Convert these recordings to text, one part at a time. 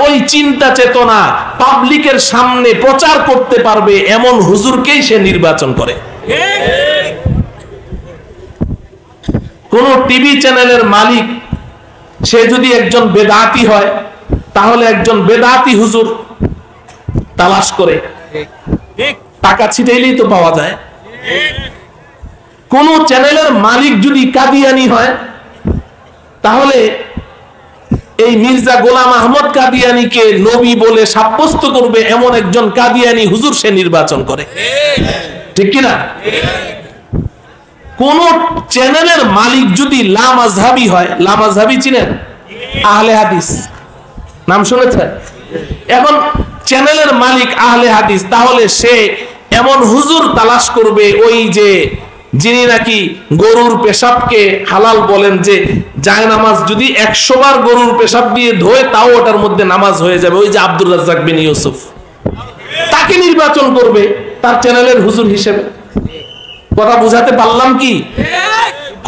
ওই চিন্তা চেতনা পাবলিকের সামনে প্রচার করতে পারবে এমন হুজুরকেই সে নির্বাচন করে। কোন টিভি চ্যানেলের মালিক সে যদি একজন বেদাতি হয়, তাহলে একজন বেদাতি হুজুর তালাশ করে টাকা ছিটাইলেই তো পাওয়া যায়। কোন চ্যানেলের মালিক যদি কাদিয়ানি হয়, তাহলে এই মির্জা গোলাম আহমদ কাদিয়ানিকে নবী বলে সাব্যস্ত করবে এমন একজন কাদিয়ানি হুজুর সে নির্বাচন করে, ঠিক কিনা? কোন চ্যানেলের মালিক যদি লামাযহাবী হয়, লামাযহাবী চিনেন? আহলে হাদিস নাম শুনেছেন? এখন চ্যানেলের মালিক আহলে হাদিস, তাহলে সে এমন হুজুর তালাশ করবে ওই যে যিনি নাকি গরুর পেশাবকে হালাল বলেন, যে জায়নামাজ যদি 100 বার গরুর পেশাব দিয়ে ধোয় তাও ওটার মধ্যে নামাজ হয়ে যাবে, ওই যে আব্দুর রাজ্জাক বিন ইউসুফ, তাকে নির্বাচন করবে তার চ্যানেলের হুজুর হিসেবে। কথা বুঝাতে পারলাম কি?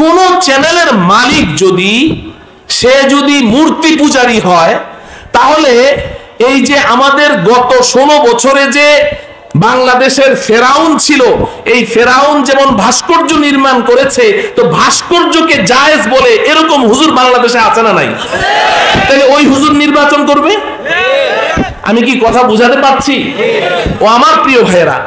কোন চ্যানেলের মালিক যদি সে যদি মূর্তি পূজারী হয়, তাহলে এই যে আমাদের গত 16 বছরে যে বাংলাদেশের ফেরাউন ছিল, এই ফেরাউন যেমন ভাস্কর্য নির্মাণ করেছে, তো ভাস্কর্যকে জায়েজ বলে এরকম হুজুর বাংলাদেশে আছে না নাই? তাহলে ওই হুজুর নির্বাচন করবে। আমি কি কথা বুঝাতে পারছি? ও আমার প্রিয় ভাইয়েরা,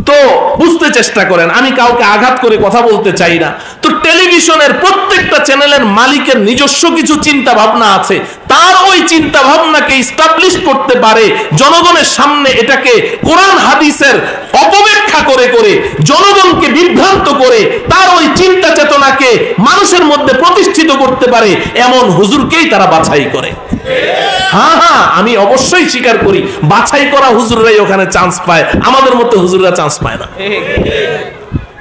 তো বুঝতে চেষ্টা করেন, আমি কাউকে আঘাত করে কথা বলতে চাই না। তো টেলিভিশনের প্রত্যেকটা চ্যানেলের মালিকের নিজস্ব কিছু চিন্তা ভাবনা আছে, তার ওই চিন্তা ভাবনাকে এস্টাবলিশ করতে পারে জনগণের সামনে, এটাকে কোরআন হাদিসের অপব্যাখ্যা করে করে জনগণকে বিভ্রান্ত করে তার ওই চিন্তা চেতনাকে মানুষের মধ্যে প্রতিষ্ঠিত করতে পারে এমন হুজুরকেই তারা বাছাই করে। হ্যাঁ হ্যাঁ, আমি অবশ্যই স্বীকার করি বাছাই করা হুজুররাই ওখানে চান্স পায়, আমাদের মতো হুজুররা চান্স পায় না।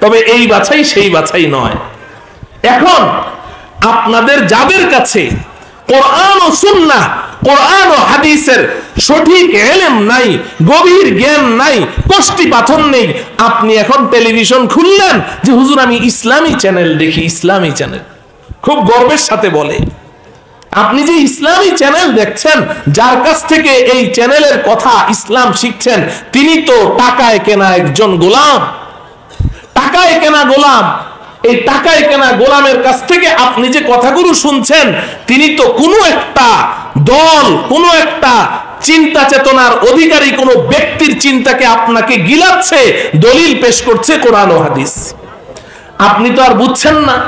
তবে এই বাছাই সেই বাছাই নয়। এখন আপনাদের যাদের কাছে কোরআন ও সুন্নাহ, কোরআন ও হাদিসের সঠিক ইলম নাই, গভীর জ্ঞান নাই, কষ্টি পাথর নেই, আপনি এখন টেলিভিশন খুললেন যে হুজুর আমি ইসলামী চ্যানেল দেখি, ইসলামী চ্যানেল, খুব গর্বের সাথে বলে। আপনি যে ইসলামী চ্যানেল দেখছেন, যার কাছ থেকে এই চ্যানেলের কথা ইসলাম শিখছেন, তিনি তো টাকায় কেনা একজন গোলাম, টাকায় কেনা গোলাম। এই টাকায় কেনা গোলামের কাছ থেকে আপনি যে কথাগুলো শুনছেন, তিনি তো কোনো একটা দল, কোনো একটা চিন্তা চেতনার অধিকারী কোনো ব্যক্তির চিন্তাকে আপনাকে গিলাচ্ছে, দলিল পেশ করছে কোরআন ও হাদিস। আপনি তো আর বুঝছেন না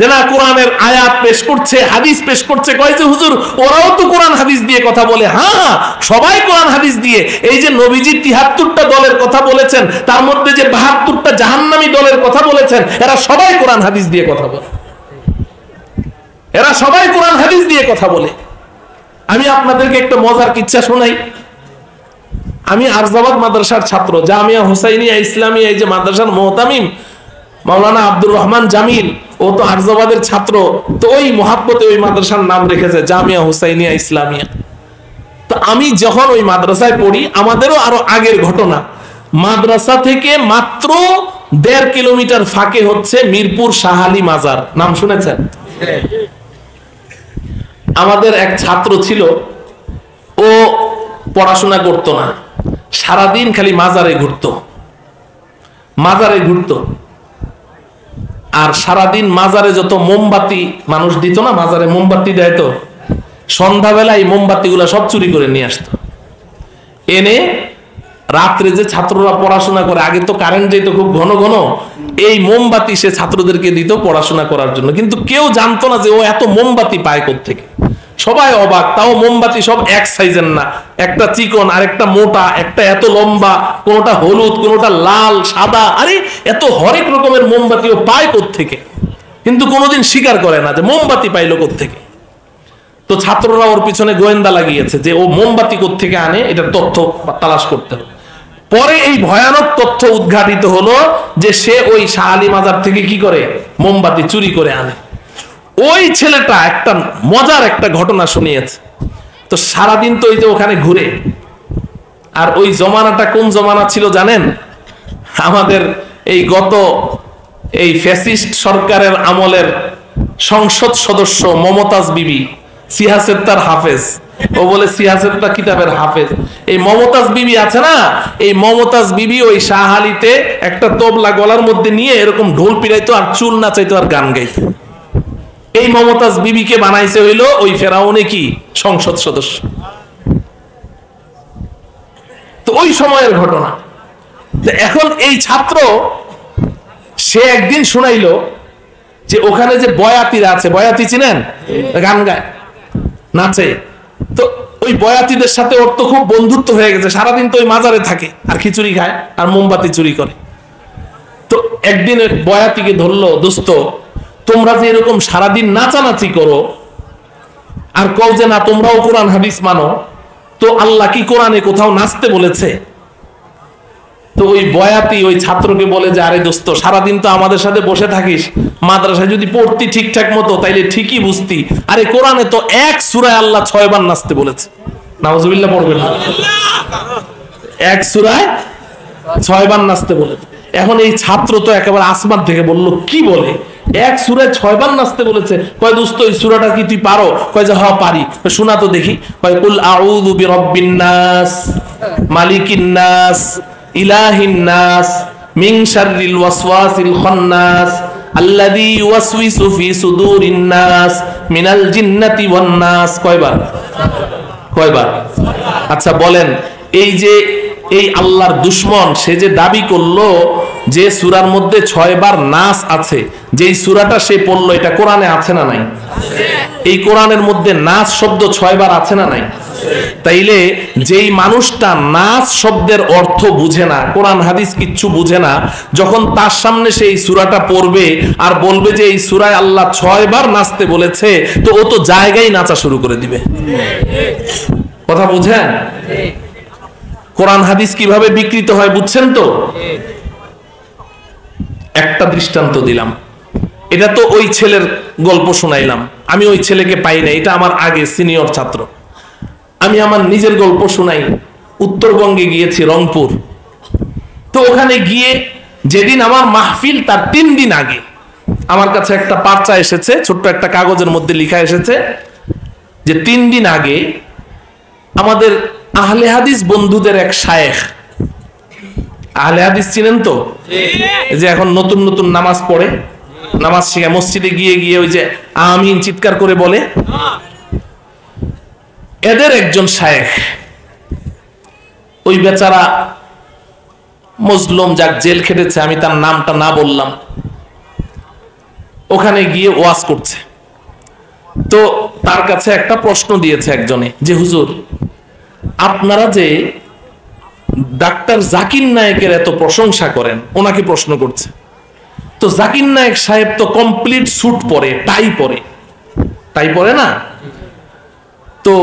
যে না কোরআনের আয়াত পেশ করছে, হাদিস পেশ করছে, কয় যে হুজুর ওরাও তো কোরআন হাদিস দিয়ে কথা বলে। হ্যাঁ, সবাই কোরআন হাদিস দিয়ে। এই যে নবীজি 73টা দলের কথা বলেছেন, তার মধ্যে যে 72টা জাহান্নামী দলের কথা বলেছেন, এরা সবাই কোরআন হাদিস দিয়ে কথা বলে, এরা সবাই কোরআন হাদিস দিয়ে কথা বলে। আমি আপনাদেরকে একটা মজার কিচ্ছা শোনাই। আমি আরজাবাদ মাদ্রাসার ছাত্র, জামিয়া হুসাইনিয়া ইসলামিয়া, এই যে মাদ্রাসার মুহতামিম মাওলানা আব্দুর রহমান জামিল, ও তো আরজাবাদের ছাত্র, তো ওই মহাব্বতে ওই মাদ্রাসার নাম রেখেছে জামিয়া হুসাইনিয়া ইসলামিয়া। তো আমি যখন ওই মাদ্রাসায় পড়ি, আমাদেরও আরো আগের ঘটনা, মাদ্রাসা থেকে মাত্র 1.5 কিলোমিটার ফাঁকে হচ্ছে মিরপুর শাহ আলী মাজার, নাম শুনেছেন? আমাদের এক ছাত্র ছিল, ও পড়াশোনা করতো না, সারাদিন খালি মাজারে ঘুরতো, মাজারে ঘুরতো। আর সারাদিন মাজারে যত মোমবাতি মানুষ দিত না, মাজারে মোমবাতি দেয়, তো সন্ধ্যাবেলা এই মোমবাতি গুলা সব চুরি করে নিয়ে আসতো, এনে রাত্রে যে ছাত্ররা পড়াশোনা করে, আগে তো কারেন্ট যেত খুব ঘন ঘন, এই মোমবাতি সে ছাত্রদেরকে দিত পড়াশোনা করার জন্য। কিন্তু কেউ জানতো না যে ও এত মোমবাতি পায় কোত্থেকে। সবাই অবাক, তাও মোমবাতি সব এক সাইজের না, একটা চিকন আর একটা মোটা, একটা এত লম্বা, কোনোটা হলুদ, কোনোটা লাল, সাদা, আরে এত হরেক রকমের মোমবাতিও পায় কোত্থেকে, কিন্তু কোনোদিন স্বীকার করে না যে মোমবাতি পাইলো কোত্থেকে। তো ছাত্ররা ওর পিছনে গোয়েন্দা লাগিয়েছে যে ও মোমবাতি কোত্থেকে আনে, এটা তথ্য তালাশ করতে হবে। পরে এই ভয়ানক তথ্য উদ্ঘাটিত হলো যে সে ওই শাহ আলী মাজার থেকে কি করে, মোমবাতি চুরি করে আনে। ওই ছেলেটা একটা মজার একটা ঘটনা শুনিয়েছে। তো সারাদিন তো ওই যে ওখানে ঘুরে, আর ওই জমানাটা কোন জমানা ছিল জানেন? আমাদের এই গত এই ফ্যাসিস্ট সরকারের আমলের সংসদ সদস্য মমতাজ বিবি, সিয়াসেত্তার হাফেজ, ও বলে সিয়াসেতটা কিতাবের হাফেজ। এই মমতাজ বিবি আছে না, এই মমতাজ বিবি ওই শাহালিতে একটা তবলা গলার মধ্যে নিয়ে এরকম ঢোল পিড়াইতো আর চুল নাচাইতো আর গান গাইতো। এই মমতাজ বিবিকে বানাইছে হইলো ওই ফেরাউনে কি সংসদ সদস্য। তো ওই সময়ের ঘটনা। এখন এই ছাত্র সে একদিন শুনাইলো যে ওখানে যে বয়াতিরা আছে, বয়াতি চিনেন, গান গায় নাচে, তো ওই বয়াতিদের সাথে ওর তো খুব বন্ধুত্ব হয়ে গেছে, সারাদিন তো ওই মাজারে থাকে আর খিচুড়ি খায় আর মোমবাতি চুরি করে। তো একদিন বয়াতিকে ধরলো, দোস্ত তোমরা যে এরকম সারাদিন নাচানাচি করো আর কও যে না তোমরাও কোরআন হাদিস মানো, তো আল্লাহ কি কোরআনে কোথাও নাচতে বলেছে? তো ওই বয়াতি ওই ছাত্রকে বলে যে আরে দোস্ত সারাদিন তো আমাদের সাথে বসে থাকিস, মাদ্রাসায় যদি পড়তি ঠিকঠাক মতো তাইলে ঠিকই বুঝতি, আরে কোরআনে তো এক সূরায় আল্লাহ 6 বার নাচতে বলেছে। নাউজুবিল্লাহ পড়বেন না, এক সূরায় 6 বার নাচতে বলেছে। এখন এই ছাত্র তো একেবারে আসমান থেকে বলল কি বলে, এক সূরায় 6 বার নাচতে বলেছে? কয় দোস্ত এই সূরাটা কি তুই পারো? কয় যে হ্যাঁ পারি। শোনা তো দেখি। কয় কুল আউযু বিরাব্বিন নাস মালিকিন নাস ইলাহিন নাস মিন শাররিল ওয়াসওয়াসিল খান্নাস আল্লাযী ইউওয়াসউইসু ফি সুদুরিন নাস মিনাল জিন্নাতি ওয়ান নাস। কয়বার? কয়বার? আচ্ছা বলেন, এই যে এই আল্লাহর দুশমন সে যে দাবি করলো যে সূরার মধ্যে 6 বার নাস আছে, যেই সূরাটা সে পড়লো এটা কোরআনে আছে না নাই? এই কোরআনের মধ্যে নাস শব্দ 6 বার আছে না নাই? তাইলে যেই মানুষটা নাস শব্দের অর্থ বুঝে না, কোরআন হাদিস কিচ্ছু বুঝে না, যখন তার সামনে সেই সূরাটা পড়বে আর বলবে যে এই সূরায় আল্লাহ 6 বার নাচতে বলেছে, তো ও তো জায়গায় নাচা শুরু করে দিবে। কথা বুঝেন? কোরআন হাদিস কিভাবে বিকৃত হয় বুঝছেন তো? একটা দৃষ্টান্ত দিলাম, এটা তো ওই ছেলের গল্প শোনাইলাম, আমি ওই ছেলেকে পাই না, এটা আমার আগে সিনিয়র ছাত্র। আমি আমার নিজের গল্প শোনাই। উত্তরবঙ্গে গিয়েছি, রংপুর। তো ওখানে গিয়ে যেদিন আমার মাহফিল তার 3 দিন আগে আমার কাছে একটা পার্চা এসেছে, ছোট্ট একটা কাগজের মধ্যে লেখা এসেছে যে 3 দিন আগে আমাদের আহলে হাদিস বন্ধুদের এক শায়েখ, আহলে হাদিস চিনেন তো, যে এখন নতুন নতুন নামাজ পড়ে, নামাজ শিখে মসজিদে গিয়ে গিয়ে ওই যে আমিন চিৎকার করে বলে, এদের একজন শায়েখ, ওই বেচারা মজলুম, যাক জেল খেটেছে, আমি তার নামটা না বললাম, ওখানে গিয়ে ওয়াজ করছে। তো তার কাছে একটা প্রশ্ন দিয়েছে একজনে যে হুজুর আপনারা যে ডাক্তার জাকির নায়েকের এত প্রশংসা করেন, ওনাকে প্রশ্ন করছে। তো জাকির নায়েক সাহেব তো কমপ্লিট স্যুট পরে, টাই পরে, টাই পরে না? তো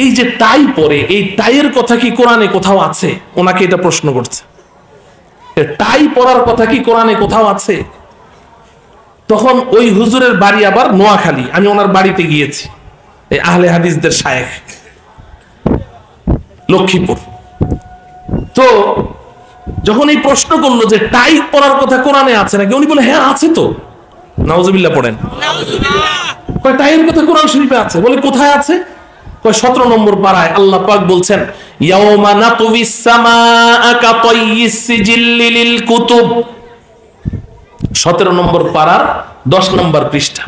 এই যে টাই পরে, এই টাইয়ের কথা কি কোরআনে কোথাও আছে? ওনাকে এটা প্রশ্ন করছে, টাই পরার কথা কি কোরআনে কোথাও আছে? তখন ওই হুজুরের বাড়ি আবার নোয়াখালী, আমি ওনার বাড়িতে গিয়েছি, এই আহলে হাদিসদের শায়েখ, লক্ষ্মীপুর। তো যখন এই প্রশ্ন করলো যে টাই পরার কথা কোরআনে আছে নাকি, উনি বলে হ্যাঁ আছে তো। নাউজুবিল্লাহ পড়েন। কয় টাইয়ের কথা কোরআন শরীফে আছে? বলে কোথায় আছে? কয় 17 নম্বর পারায় আল্লাহ পাক বলছেন ইয়াউমা নাতুবিস সামাআ কাতাইয়িস সিজিল্লি লিল কুতুব, 17 নম্বর পারার 10 নম্বর পৃষ্ঠা।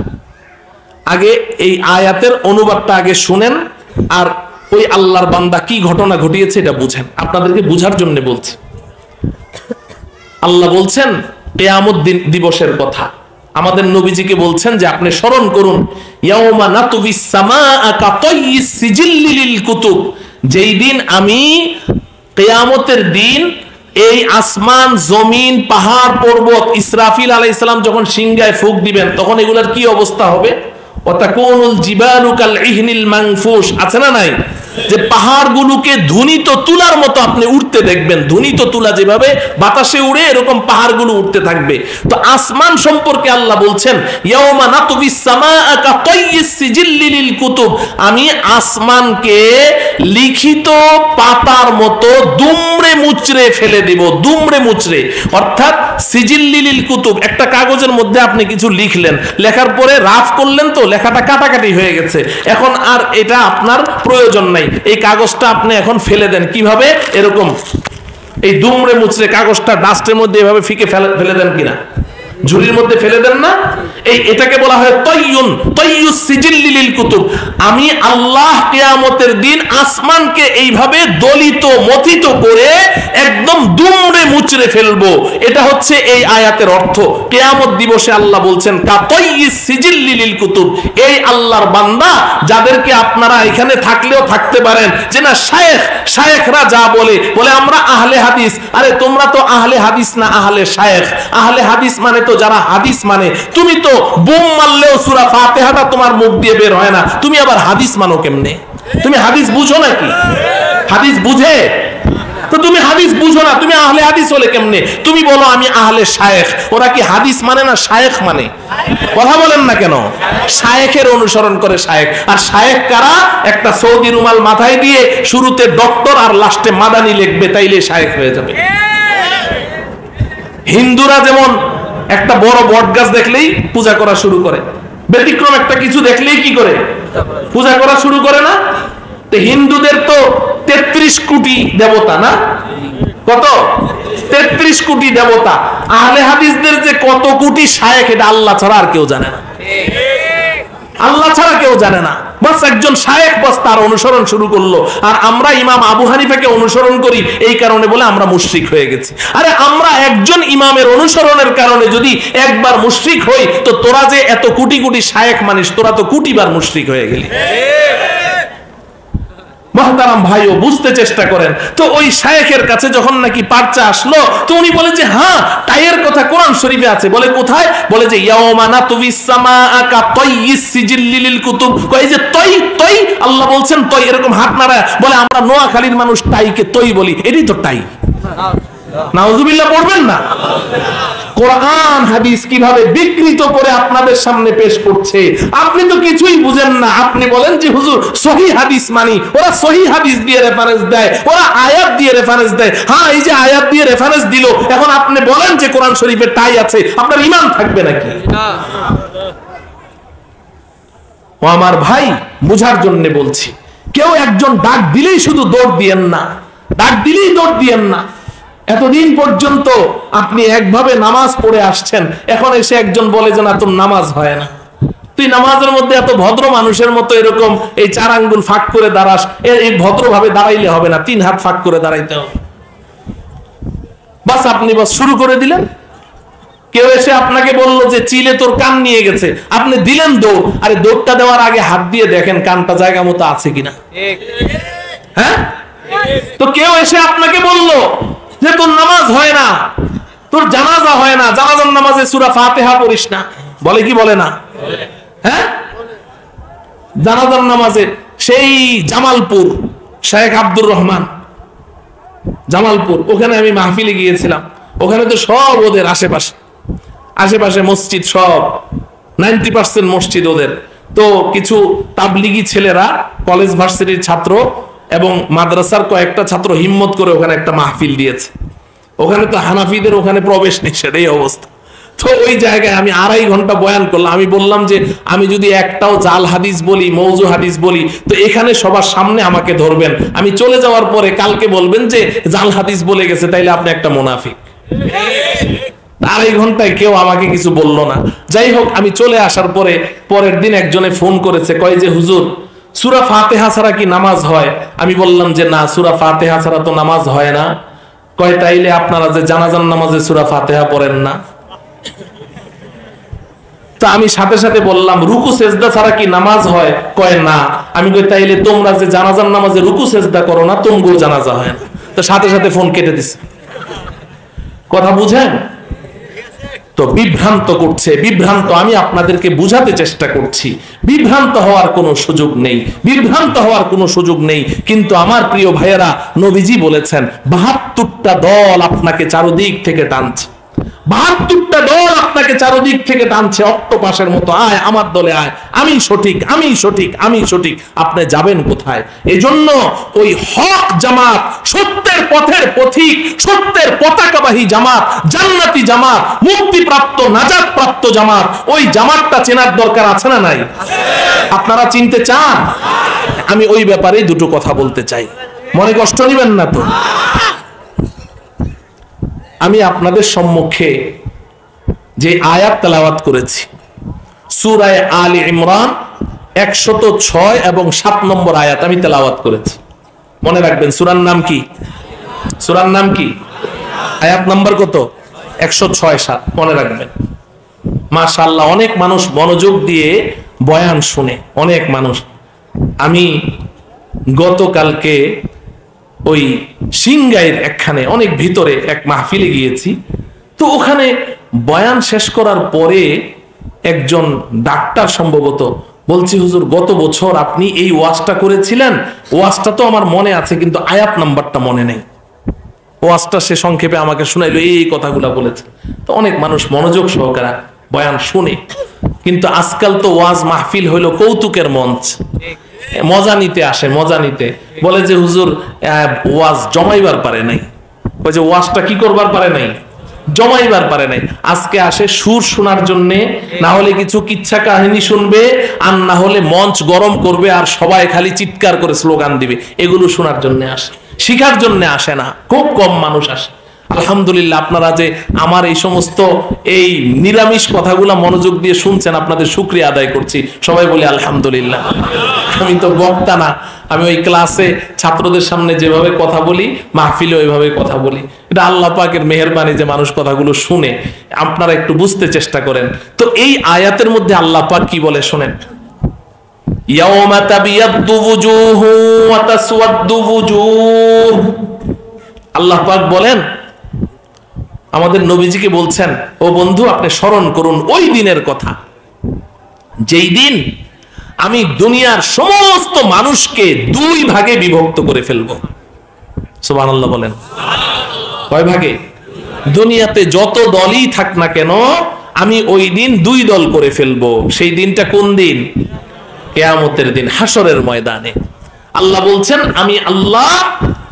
আগে এই আয়াতের অনুবাদটা আগে শুনেন, আর ওই আল্লাহর বান্দা কি ঘটনা ঘটিয়েছে এটা বুঝেন, আপনাদেরকে বুঝার জন্য বলছি। আল্লাহ বলছেন কিয়ামত দিবসের কথা, আমাদের নবীজিকে বলছেন যে আপনি স্মরণ করুন, ইয়াউমা নাতুবিস সামাআ কাতাইয়িস সিজিল্লি লিল কুতুব, যেই দিন আমি কিয়ামতের দিন এই আসমান, জমিন, পাহাড়, পর্বত, ইসরাফিল আলাইহিস সালাম যখন সিংহায় ফুঁক দিবেন তখন এগুলার কি অবস্থা হবে? ওয়াতাকুনুল জিবালু কাল ইহনিল মানফুশ, আছে না নাই? যে পাহাড়গুলোকে ধুনিত তুলার মতো আপনি উঠতে দেখবেন, ধুনিত তুলা যেভাবে বাতাসে উড়ে এরকম পাহাড়গুলো উঠতে থাকবে। তো আসমান সম্পর্কে আল্লাহ বলছেন ইয়াউমা নাতুবিস সামাআ কাতাইয়িস সিজিল্লি লিল কুতুব, আমি আসমানকে লিখিত পাতার মতো দুমড়ে মুচড়ে ফেলে দিব, দুমড়ে মুচড়ে। অর্থাৎ সিজিল্লিল কুতুব, একটা কাগজের মধ্যে আপনি কিছু লিখলেন, লেখার পরে রাফ করলেন তো লেখাটা কাটাকাটি হয়ে গেছে, এখন আর এটা আপনার প্রয়োজন নাই, এই কাগজটা আপনি এখন ফেলে দেন। কিভাবে? এরকম এই দুমড়ে মুচড়ে কাগজটা ডাস্টের মধ্যে এভাবে ফিকে ফেলে দেন কিনা, ঝুড়ির মধ্যে ফেলে দেন না? এটাকে বলা হয় তয়্যুন, তয়্যুস সিজিল্লিল কুতুব। আমি আল্লাহ কিয়ামতের দিন আসমানকে এইভাবে দলিত মথিত করে একদম দুমড়ে মুচড়ে ফেলবো। এটা হচ্ছে এই আয়াতের অর্থ। কিয়ামত দিবসে আল্লাহ বলছেন কা তয়্যিস সিজিল্লিল কুতুব, এই আল্লাহর বান্দা যাদেরকে আপনারা এখানে থাকলেও থাকতে পারেন যে না শায়েখরা যা বলে আমরা আহলে হাদিস। আরে তোমরা তো আহলে হাদিস না, আহলে শায়েখ। আহলে হাদিস মানে তো যারা হাদিস মানে। তুমি তো বুম মারলেও সূরা ফাতিহাটা তোমার মুখ দিয়ে বের হয় না, তুমি আবার হাদিস মানো কেমনে? তুমি হাদিস বুঝো নাকি? হাদিস বুঝে তো তুমি হাদিস বুঝো না, তুমি আহলে হাদিস হলে কেমনে? তুমি বলো আমি আহলে শায়েখ। ওরা কি হাদিস মানে না শায়েখ মানে? কথা বলেন না কেন? শায়েখের অনুসরণ করে শায়েখ। আর শায়েখ কারা? একটা সৌদি রুমাল মাথায় দিয়ে শুরুতে ডক্টর আর লাস্টে মাদানি লিখবে, তাইলে শায়েখ হয়ে যাবে। হিন্দুরা যেমন একটা বড় বট গাছ দেখলেই পূজা করা শুরু করে, ব্যতিক্রম একটা কিছু দেখলেই কি করে? পূজা করা শুরু করে না? তো হিন্দুদের তো 33 কোটি দেবতা না? কত? 33 কোটি দেবতা। আহলে হাদিসদের যে কত কোটি শায়েখ এটা আল্লাহ ছাড়া আর কেউ জানে না, আল্লাহ ছাড়া কেউ জানে না। বাস একজন শায়েখ, বাস তার অনুসরণ শুরু করলো। আর আমরা ইমাম আবু হানিফাকে অনুসরণ করি এই কারণে বলে আমরা মুশরিক হয়ে গেছি। আরে আমরা একজন ইমামের অনুসরণের কারণে যদি একবার মুশরিক হই, তো তোরা যে এত কোটি কোটি শায়েখ মানিস, তোরা তো কোটিবার মুশরিক হয়ে গেলি। মহতারাম ভাইও বুঝতে চেষ্টা করেন। তো ওই শায়েখের কাছে যখন নাকি পার্চা আসলো, তো উনি বলে যে হ্যাঁ টাইয়ের কথা কোরআন শরীফে আছে। বলে কোথায়? বলে যে ইয়াউমা নাতুবিস সামাআ কা তাইয়িস সিজিল্লিল কুতুব। কই যে তই আল্লাহ বলছেন তই, এরকম হাত নাড়া। বলে আমরা নোয়াখালীর মানুষ টাইকে তই বলি, এটাই তো টাই। নাউজুবিল্লাহ পড়বেন না? কোরআন হাদিস কিভাবে বিকৃত করে আপনাদের সামনে পেশ করছে, আপনি তো কিছুই বুঝেন না। আপনি বলেন যে হুজুর সহিহ হাদিস মানি, ওরা সহিহ হাদিস দিয়ে রেফারেন্স দেয়, ওরা আয়াত দিয়ে রেফারেন্স দেয়। হ্যাঁ এই যে আয়াত দিয়ে রেফারেন্স দিল, এখন আপনি বলেন যে কোরআন শরীফে টাই আছে, আপনার ঈমান থাকবে নাকি? ও আমার ভাই, বুঝার জন্য বলছি, কেউ একজন ডাক দিলেই শুধু দৌড় দিয়েন না, ডাক দিলেই দৌড় দিয়েন না। এতদিন পর্যন্ত আপনি একভাবে নামাজ পড়ে আসছেন, এখন এসে একজন বলে যে না তোর নামাজ হয় না, তুই নামাজের মধ্যে এত ভদ্র মানুষের মতো এরকম এই 4 আঙ্গুল ফাঁক করে দাঁড়াস, এই ভদ্রভাবে দাঁড়াইলে হবে না, 3 হাত ফাঁক করে দাঁড়াইতে হবে। বাস আপনি বাস শুরু করে দিলেন। কেউ এসে আপনাকে বলল যে চিলে তোর কান নিয়ে গেছে, আপনি দিলেন দৌড়। আরে দৌড়টা দেওয়ার আগে হাত দিয়ে দেখেন কানটা জায়গা মতো আছে কিনা। হ্যাঁ, তো কেউ এসে আপনাকে বলল যে তোর নামাজ হয় না, তোর জানাজা হয় না, জানাজার নামাজে সূরা ফাতিহা পড়িস না, বলে কি বলে না? হ্যাঁ, জানাজার নামাজে সেই জামালপুর শেখ আব্দুর রহমান জামালপুর, ওখানে আমি মাহফিলে গিয়েছিলাম। ওখানে তো সব ওদের আশেপাশে মসজিদ, সব 90% মসজিদ ওদের। তো কিছু তাবলিগি ছেলেরা, কলেজ ভার্সিটির ছাত্র এবং মাদ্রাসার কয়েকটা ছাত্র হিম্মত করে ওখানে একটা মাহফিল দিয়েছে। ওখানে তো হানাফিদের ওখানে প্রবেশ নিষেধ, এই অবস্থা। তো ওই জায়গায় আমি 2.5 ঘন্টা বয়ান করলাম। আমি বললাম যে আমি যদি একটাও জাল হাদিস বলি, মৌজু হাদিস বলি, তো এখানে সবার সামনে আমাকে ধরবেন, আমি চলে যাওয়ার পরে কালকে বলবেন যে জাল হাদিস বলে গেছে, তাইলে আপনি একটা মুনাফিক। 2.5 ঘন্টায় কেউ আমাকে কিছু বলল না। যাই হোক, আমি চলে আসার পরে পরের দিন একজনে ফোন করেছে, কয় যে হুজুর সূরা ফাতিহা ছাড়া কি নামাজ হয়? আমি বললাম যে না, সূরা ফাতিহা ছাড়া তো নামাজ হয় না। কয় তাইলে আপনারা যে জানাজার নামাজে সূরা ফাতিহা পড়েন না? তো আমি সাথে সাথে বললাম রুকু সেজদা ছাড়া কি নামাজ হয়? কয় না। আমি কই তাইলে তোমরা যে জানাজার নামাজে রুকু সেজদা করো না, তোমগো জানাজা হয় না। তো সাথে সাথে ফোন কেটে দিছে। কথা বুঝেন তো? বিভ্রান্ত করছে, বিভ্রান্ত। আমি আপনাদেরকে বুঝাতে চেষ্টা করছি, বিভ্রান্ত হওয়ার কোনো সুযোগ নেই, বিভ্রান্ত হওয়ার কোনো সুযোগ নেই। কিন্তু আমার প্রিয় ভাইয়েরা, নবীজি বলেছেন 72টা দল আপনাকে চারদিক থেকে টানছে, 72টা দল আপনাকে চারদিক থেকে টানছে। অক্টোপাসের মতো আয় আমার দলে আয়, আমি সঠিক, আমি সঠিক, আমি সঠিক, আপনি যাবেন কোথায়? এজন্য ওই হক জামাত, সত্যের পথের পথিক, সত্যের পতাকাবাহী জামাত, জান্নাতি জামাত, মুক্তিপ্রাপ্ত নাজাত প্রাপ্ত জামাত, ওই জামাতটা চেনার দরকার আছে না নাই? আপনারা চিনতে চান? আমি ওই ব্যাপারে দুটো কথা বলতে চাই, মনে কষ্ট নেবেন না তো। আমি আপনাদের সম্মুখে যে আয়াত তেলাওয়াত করেছি সূরা আলে ইমরান 106 এবং 7 নম্বর আয়াত আমি তেলাওয়াত করেছি। মনে রাখবেন সূরার নাম কি? সূরার নাম কি? আয়াত নাম্বার কত? 106-7 মনে রাখবেন। মাশাআল্লাহ, অনেক মানুষ মনোযোগ দিয়ে বয়ান শুনে, অনেক মানুষ। আমি গতকালকে ওই সিংগাইয়ের একখানে অনেক ভিতরে এক মাহফিলে গিয়েছি, তো ওখানে বয়ান শেষ করার পরে একজন ডাক্তার সম্ভবত বলছি, হুজুর গত বছর আপনি এই ওয়াজটা করেছিলেন, ওয়াজটা তো আমার মনে আছে কিন্তু আয়াত নাম্বারটা মনে নেই। ওয়াজটা সে সংক্ষেপে আমাকে শোনাইলো, এই কথাগুলো বলেছে। তো অনেক মানুষ মনোযোগ সহকারে বয়ান শুনে, কিন্তু আজকাল তো ওয়াজ মাহফিল হইলো কৌতুকের মঞ্চ, মজা নিতে আসে, মজা নিতে বলে যে হুজুর ওয়াজ জমাইবার পারে নাই। ওই যে ওয়াজটা কি করবার পারে নাই? জমাইবার পারে নাই। আজকে আসে সুর শোনার জন্যে, না হলে কিছু কিচ্ছা কাহিনী শুনবে, আর না হলে মঞ্চ গরম করবে, আর সবাই খালি চিৎকার করে স্লোগান দিবে। এগুলো শোনার জন্য আসে, শিখার জন্য আসে না। খুব কম মানুষ আসে। আলহামদুলিল্লাহ, আপনারা যে আমার এই সমস্ত এই নিরামিষ কথাগুলো মনোযোগ দিয়ে শুনছেন, আপনাদের শুকরিয়া আদায় করছি। সবাই বলে আলহামদুলিল্লাহ। আমি তো বক্তা না, আমি ওই ক্লাসে ছাত্রদের সামনে যেভাবে কথা বলি, মাহফিলে ওইভাবে কথা বলি। এটা আল্লাহ পাকের মেহেরবানি যে মানুষ কথাগুলো শুনে। আপনারা একটু বুঝতে চেষ্টা করেন। তো এই আয়াতের মধ্যে আল্লাহ পাক কি বলে শোনেন। ইয়াউমা তাবিয়াদ্দু ওয়ুজুহু ওয়া তাসওয়াদ্দু ওয়ুজুহ। আল্লাহ পাক বলেন, আমাদের নবীজিকে বলছেন, ও বন্ধু আপনি স্মরণ করুন ওই দিনের কথা, যেই দিন আমি দুনিয়ার সমস্ত মানুষকে দুই ভাগে বিভক্ত করে ফেলবো। সুবহানাল্লাহ বলেন। কয় ভাগে? দুনিয়াতে যত দলই থাক না কেন, আমি ওই দিন দুই দল করে ফেলবো। সেই দিনটা কোন দিন? কিয়ামতের দিন, হাসরের ময়দানে। আল্লাহ বলছেন, আমি আল্লাহ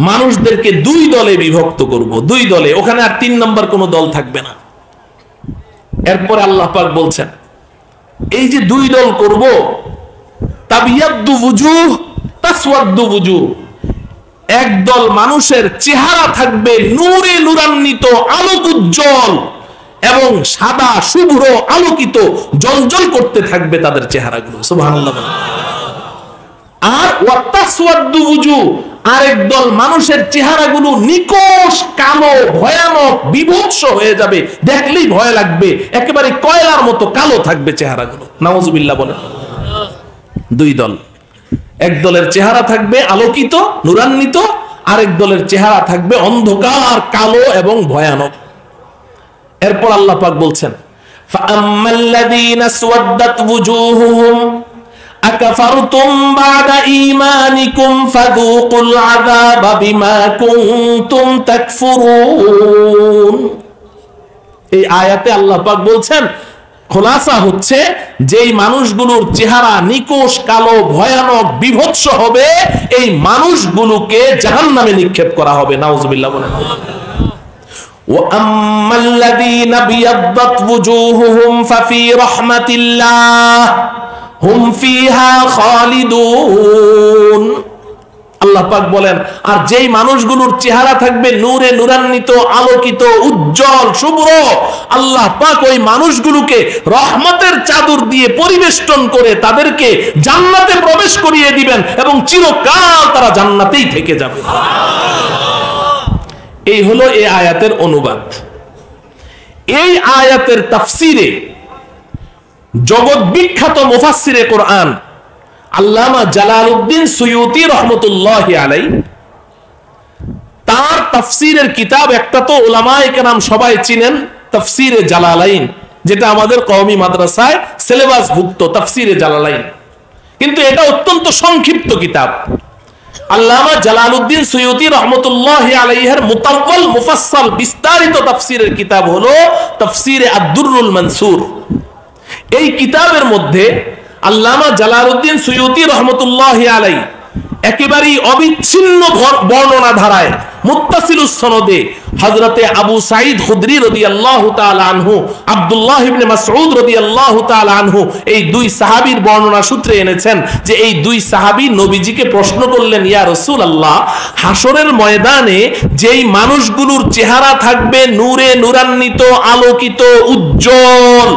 মানুষদেরকে দুই দলে বিভক্ত করব, দুই দলে। ওখানে আর 3 নম্বর কোন দল থাকবে না। এরপর আল্লাহ পাক বলছেন, এই যে দুই দল করব, তাবিয়াদ্দু ওয়ুজুহ তাসওয়াদ্দু ওয়ুজুহ। একদল মানুষের চেহারা থাকবে নূরে নূরান্বিত, আলোক উজ্জ্বল এবং সাদা শুভ্র আলোকিত, জলজল করতে থাকবে তাদের চেহারাগুলো। সুবহানাল্লাহ। আর ওয়াতাসওয়াদ্দু ওয়ুজুহ, আরেক দল মানুষের চেহারাগুলো নিকষ কালো, ভয়ানক, বিভৎস হয়ে যাবে, দেখলেই ভয় লাগবে, একেবারে কয়লার মতো কালো থাকবে চেহারাগুলো। নাউজুবিল্লাহ বলেন। দুই দল, এক দলের চেহারা থাকবে আলোকিত নূরান্বিত, আরেক দলের চেহারা থাকবে অন্ধকার কালো এবং ভয়ানক। এরপর আল্লাহ পাক বলছেন, ফাআম্মাল্লাযীনা আসওয়াদ্দাত ওয়ুজুহুহুম আকাফারতুম বা'দা ঈমানিকুম ফাযূকুল আযাবা বিমা কুনতুম তাকফুরুন। এই আয়াতে আল্লাহ পাক বলছেন, খোলাসা হচ্ছে, যেই মানুষগুলোর চেহারা নিকষ কালো, ভয়ানক, বিভৎস হবে, এই মানুষগুলোকে জাহান্নামে নিক্ষেপ করা হবে। নাউজুবিল্লাহ বলেন। ওয়া আম্মাল্লাযীনা বিয়াদ্দাত ওয়ুজুহুহুম ফাফি রাহমাতিল্লাহ হুম ফিহা খালিদুন। আল্লাহ পাক বলেন, আর যেই মানুষগুলোর চেহারা থাকবে নূরে নূরান্বিত, আলোকিত, উজ্জ্বল, শুভ্র, আল্লাহ পাক ওই মানুষগুলোকে রহমতের চাদর দিয়ে পরিবেষ্টন করে তাদেরকে জান্নাতে প্রবেশ করিয়ে দিবেন এবং চিরকাল তারা জান্নাতেই থেকে যাবে। এই হলো এই আয়াতের অনুবাদ। এই আয়াতের তাফসিরে জগৎ বিখ্যাত মুফাসসিরে কোরআন আল্লামা জালালউদ্দিন সুয়ুতি রাহমাতুল্লাহি আলাইহি, তার তাফসিরের কিতাব একটা তো উলামায়ে কেরাম সবাই চিনেন, তাফসিরে জালালাইন, যেটা আমাদের কওমি মাদ্রাসায় সিলেবাসভুক্ত তাফসিরে জালালাইন, কিন্তু এটা অত্যন্ত সংক্ষিপ্ত কিতাব। আল্লামা জালালউদ্দিন সুয়ুতি রাহমাতুল্লাহি আলাইহির মুতাওয়াল মুফাসসাল বিস্তারিত তাফসিরের কিতাব হলো তাফসিরে আদ-দুররুল মানসুর। এই কিতাবের মধ্যে আল্লামা জালালউদ্দিন সুয়ুতি রহমতুল্লাহি আলাইহি একেবারেই অবিচ্ছিন্ন বর্ণনা ধারায় মুত্তাসিলুস সনদে হযরতে আবু সাঈদ খুদরি রাদিয়াল্লাহু তাআলা আনহু, আব্দুল্লাহ ইবনে মাসউদ রাদিয়াল্লাহু তাআলা আনহু, এই দুই সাহাবীর বর্ণনা সূত্রে এনেছেন যে এই দুই সাহাবী নবীজিকে প্রশ্ন করলেন, ইয়া রাসূলুল্লাহ, হাসরের ময়দানে যেই মানুষগুলোর চেহারা থাকবে নূরে নূরান্বিত, আলোকিত, উজ্জ্বল,